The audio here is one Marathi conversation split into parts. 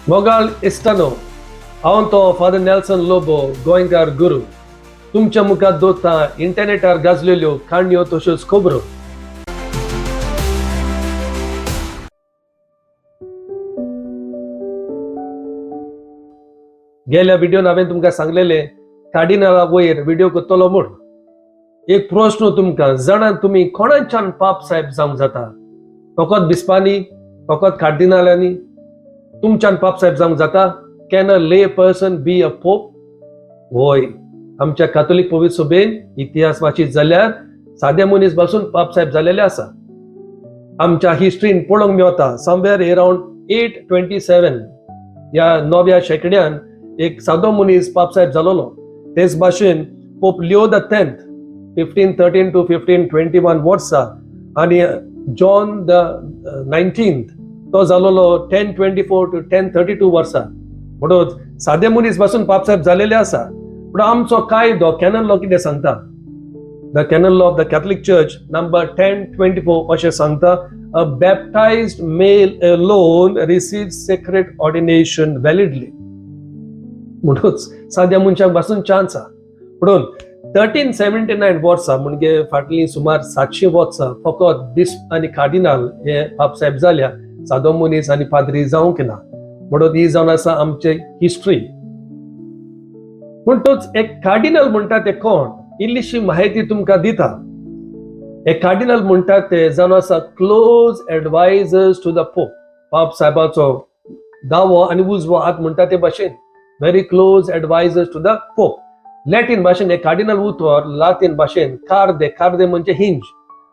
मोगाल इस्तानो हांव तो फादर नेल्सन लोबो गोंयकार गुरू तुमच्या मुखार दोता इंटरनेटार गाजलेल्यो काणयो तश्योच खबरो. गेल्या व्हिडिओन हांवें तुमकां सांगलेले कार्डिनला वयर व्हिडिओ करतलो म्हूण. एक प्रश्न तुमकां, जाणात तुमी कोणाच्यान पाप साहेब जावंक जाता? फकत बिस्पांनी, फकत कार्डिनलांनी तुमच्यान पाप साहेब जावंक जाता? कॅन अ ले पर्सन बी अ पोप? होय, आमच्या कॅथोलिक पवित्र सभेन इतिहास वाचीत जाल्यार सादे मनीस पासून पाप साहेब जालेले आसा. आमच्या हिस्ट्रीन पळोवंक मेवता समवेअर अराउंड 827 या 9व्या शेंकड्यान एक सादो मनीस पाप साहेब जालोलो. तेच भाशेन pope Leo the 10th 1513 to 1521 वर्सा आणि जॉन द 19th तो जालोलो 1024 to 1032 वर्सा. म्हणून सादे मनीस पासून पाप साहेब जालेले आसा. पण आमचो कायदो कॅनन लॉ कितें सांगता? The canon law of the Catholic church number 1024 अशें सांगता, a baptized male alone receives sacred ordination validly. म्हणून साद्या मनशाक पासून चान्स आहा. म्हणून 1379 वर्सा म्हणजे फाटली सुमार 700 वर्सां फकत बिस्प आनी कार्डिनल हे पाप साहेब जाल्या, सादो मनीस आनी पाद्री जावंक ना. म्हणून ही जावन आसा आमचे हिस्ट्री. म्हणटूच एक कार्डिनल म्हणटा ते कोण? इल्लीशी माहिती तुमकां दिता. एक कार्डिनल म्हणटा ते जावन आसा close advisers to the pope. पाप साहेबाचो दावो आनी उजवो हात म्हणटा ते भाशेन very close advisers to the pope. Latin भाशेन एक कार्डिनल उतर लातीन भाशेन कार्दे म्हणजे हिंज.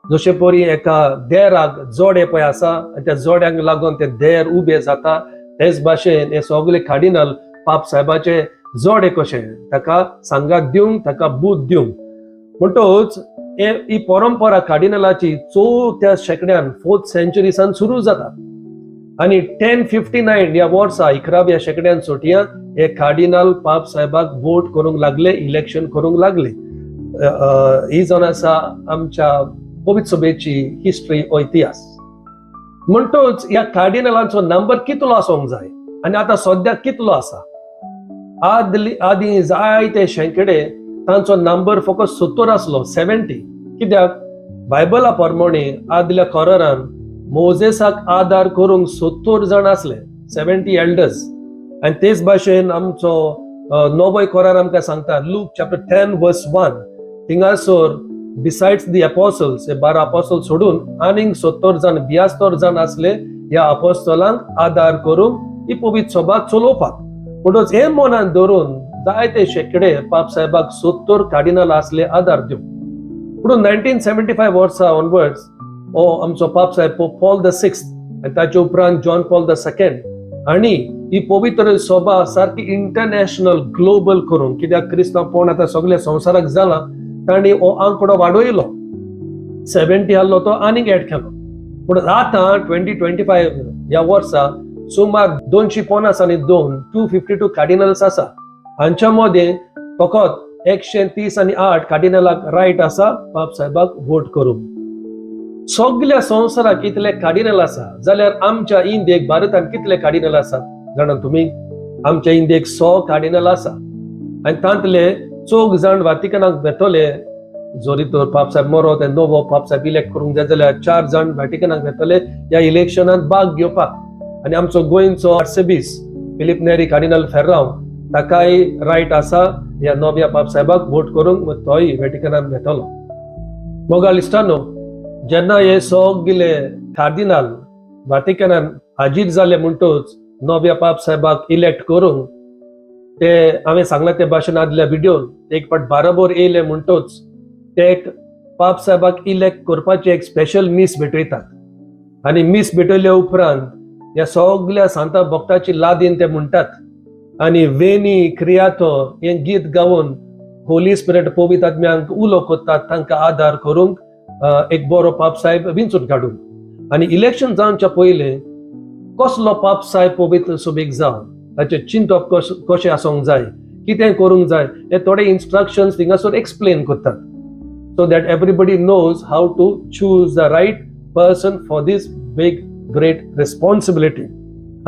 जशे परी एका देराक जोडे पळय आसा आनी त्या जोड्यांक लागून ते देर उबे जाता, तेच भाशेन हे सगळे कार्डिनल पाप साहेबाचे जोडे कशे, ताका सांगात दिवंक, ताका बूत दिवंक. म्हणटूच ही परंपरा कार्डिनलाची 4थ्या शेंकड्यान 4th century सुरू जाता आणि 1059 या वर्सा 11व्या शेंकड्यान सोटिया हे कार्डिनल पाप साहेबाक वोट करूंक लागले, इलेक्शन करूंक लागले. ही जावन आसा आमच्या पवित्र सभेची हिस्ट्री ओ इतिहास. म्हणटूच ह्या कार्डिनलांचो नंबर कितलो आसूंक जाय आनी आतां सद्या कितलो आसा? आदी जायते शेंकडे तांचो नंबर फकत 70 आसलो, 70. कित्याक बायबला प्रमाणे आदल्या कोरारान मोजेसाक आदार करूंक 70 जण आसले, 70 एल्डर्स. आनी तेच भाशेन आमचो नवोय कोरार आमकां सांगता, लूक चॅप्टर 10 verse 1, थिंगासोर बिसाइड्स दी अपॉसल्स, हे 12 अपॉसल सोडून आनीक 70 जण 72 जण आसले ह्या अपॉस्तलांक आदार करूंक ही पवित्र सभा चलोवपाक. म्हणून हे मनान धरून जायते शेंकडे पाप साहेबाक 70 कार्डिनल आसले आदार दिवंक. म्हणून 1975 वर्सा ऑनवर्ड्स हो आमचो पाप साहेब पोप पॉल द 6th आनी ताचे उपरांत जॉन पॉल द 2nd आनी ही पवित्र सभा सारकी इंटरनॅशनल ग्लोबल करूंक, कित्याक क्रिस्तांवपण आतां सगळ्या संवसाराक जाला, तांणी हो आंकडो वाडयलो. 70 आहलो तो आनीक एड केलो. म्हणून आतां 2025 ह्या वर्सा सुमार 250 आनी 252 कार्डिनल्स आसा. हांच्या मदीं फकत 130 आनी 8 कार्डिनलाक रायट आसा पाप साहेबाक वोट करूंक. सगळ्या संवसाराक इतले कार्डिनल आसा जाल्यार आमच्या इंडियेक भारतान कितले कार्डिनल आसात जाणा तुमी? आमच्या इंडियेक 100 कार्डिनल आसा आनी तांतले 4 जण व्हॅटिकनाक वेतले. जोरी तर पाप साहेब मरो ते नवो पाप साहेब इलेक्ट करूंक जाय जाल्यार 4 जण व्हॅटिकनाक वेतले ह्या इलेक्शनात भाग घेवपाक. आनी आमचो गोंयचो आर्चबिश फिलीप नेरी कार्डिनल फेर्रांव, ताकाय रायट आसा ह्या नव्या पाप साहेबाक वोट करूंक, तोय व्हॅटिकनात वेतलो. मोगालिस्टानो, जेन्ना हे सगळे कार्डिनल व्हॅटिकनान हाजीर जाले म्हणटूच नव्या पाप साहेबाक इलेक्ट करूंक, ते हांवें सांगला ते भाशेन आदल्या व्हिडिओन एक फावट बाराबोर येयले म्हणटूच ते पाप साहेबाक इलेक्ट करपाची एक स्पेशल मीस भेटयतात. आनी मीस भेटयल्या उपरांत ह्या सगळ्या सांता भक्ताची लादीन ते म्हणटात आनी वेनी क्रियातो हे गीत गावन होली स्पिरिट पवित्र आत्म्यांक उलो कोत्तात, तांकां आदार करूंक एक बरो पाप साहेब विंचून काडून. आनी इलेक्शन जावच्या पयले कसलो पाप साहेब पवित्र सभेक जावन ताचे चिंतप कशें आसूंक जाय, कितें करूंक जाय, हे थोडे इन्स्ट्रक्शन्स थिंगासोर एक्सप्लेन करतात, so that everybody knows how to choose the right person for these big great responsibility.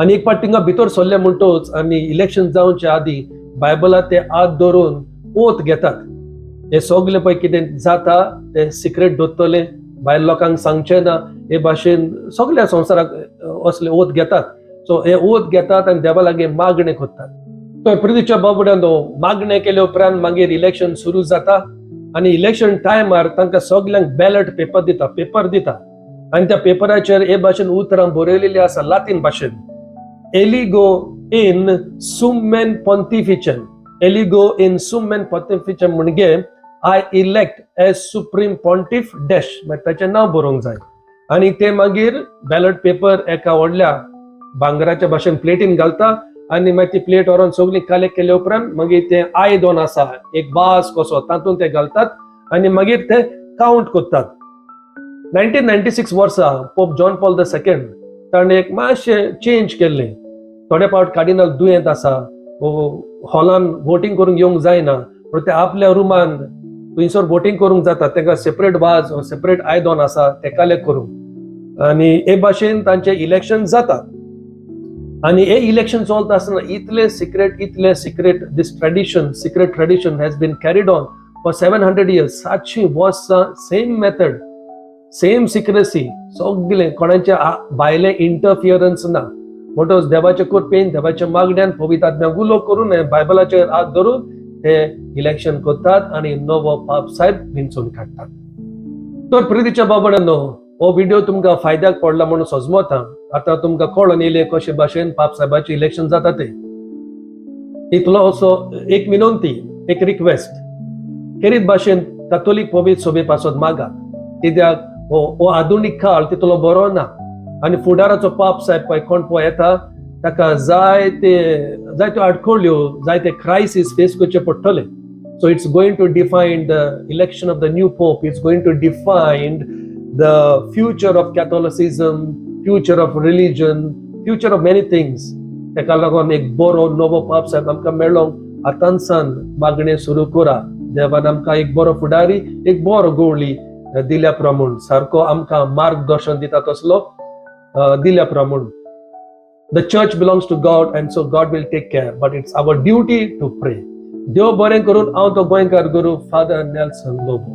आणि एक पाट थिंगा भितर सरले म्हणटोच आणि इलेक्शन जावचे आधी बायबलात ते आत धरून ओथ घेतात. हे सगळे पळय कितें जाता ते सिक्रेट दवरतले, भायर लोकांक सांगचे ना, हे भाशेन सगळ्या संवसाराक असले ओथ घेतात. सो हे ओथ घेतात आणि देवा लागीं मागणे करतात. तर प्रितीच्या बाबड्यानो, मागणे केले उपरांत मागीर इलेक्शन सुरू जाता आणि इलेक्शन टायमार तांकां सगळ्यांक बॅलट पेपर दिता आणि त्या पेपराचेर हे भाशेन उतरां बरयलेली आसा लातीन भाशेन. एलिगो इन सुमेन पॉन्टिफिचम. एलिगो इन सुमेन पॉन्टिफिचम म्हणजे I elect as supreme pontiff dash, ताचें नांव बरोवंक जाय. आणि ते मागीर बॅलट पेपर एका व्हडल्या भांगराच्या भाशेन प्लेटीन घालता आणि मागीर ती प्लेट व्हरून सगळी कलेक्ट केले उपरांत मागीर ते आयदन आसा एक बास कसो तातूंत ते घालतात आणि मागीर ते काउंट करतात. 1996 वर्सा पोप जॉन पॉल II ताणें एक मातशें चेंज केल्लें. थोडे फावट कार्डिनल दुयेंत आसा, हॉलान वोटिंग करूंक येवंक जायना, पण ते आपल्या रुमान थंयसर वोटिंग करूंक जाता. ताका सेपरेट वाज सेपरेट आयदन आसा ते कलेक्ट करूंक. आणि हे भाशेन तांचे इलेक्शन जाता. आणि हे इलेक्शन चलता आसतना इतले secret this tradition, secret tradition has been carried on for 700 years. 700 वर्सां सेम मेथड, सेम सिक्रेसी, सगळे कोणाचे भायले इंटरफियरन्स ना. म्हणटच देवाचे कृपेन, देवाच्या मागण्यान, पवित्र आत्म्याक उलो करून बायबलाचेर हात धरून ते इलेक्शन करतात आणि नवो पाप साहेब विंचून काडटात. तर प्रितीच्या बाबड्यांनो, हो व्हिडिओ तुमकां फायद्याक पडला म्हणून सजमता. आता तुमकां कळून येयलें कशे भाशेन पाप साहेबाचे इलेक्शन जाता ते. इतलो असो एक विनंती, एक रिक्वेस्ट, खेरीत भाशेन कॅथोलिक पवित्र सभे पासत मागा. कित्याक हो आधुनीक काळ तितलो बरो ना आणि फुडाराचो पाप साहेब पळय कोण पळय येता ताका जायत्यो आडखळ्यो, जायते क्रायसिस फेस करचे पडटले. So it's going to define the election of the new pope. It's going to define the future of Catholicism, future of religion, future of many things. तेका लागून एक बरो नवो पाप साहेब आमकां मेळ्ळो. आतांसान मागणें सुरू करा. देवान आमकां एक बरो फुडारी, एक बरो गवळी दिल्या प्रमाण, सारको आमकां मार्गदर्शन दिता तसलो दिल्या प्रमाण. The church belongs to God and so God will take care, but it's our duty to pray. देव बरें करून हांव तो गोंयकार गुरू फादर नेल्सन लोबो.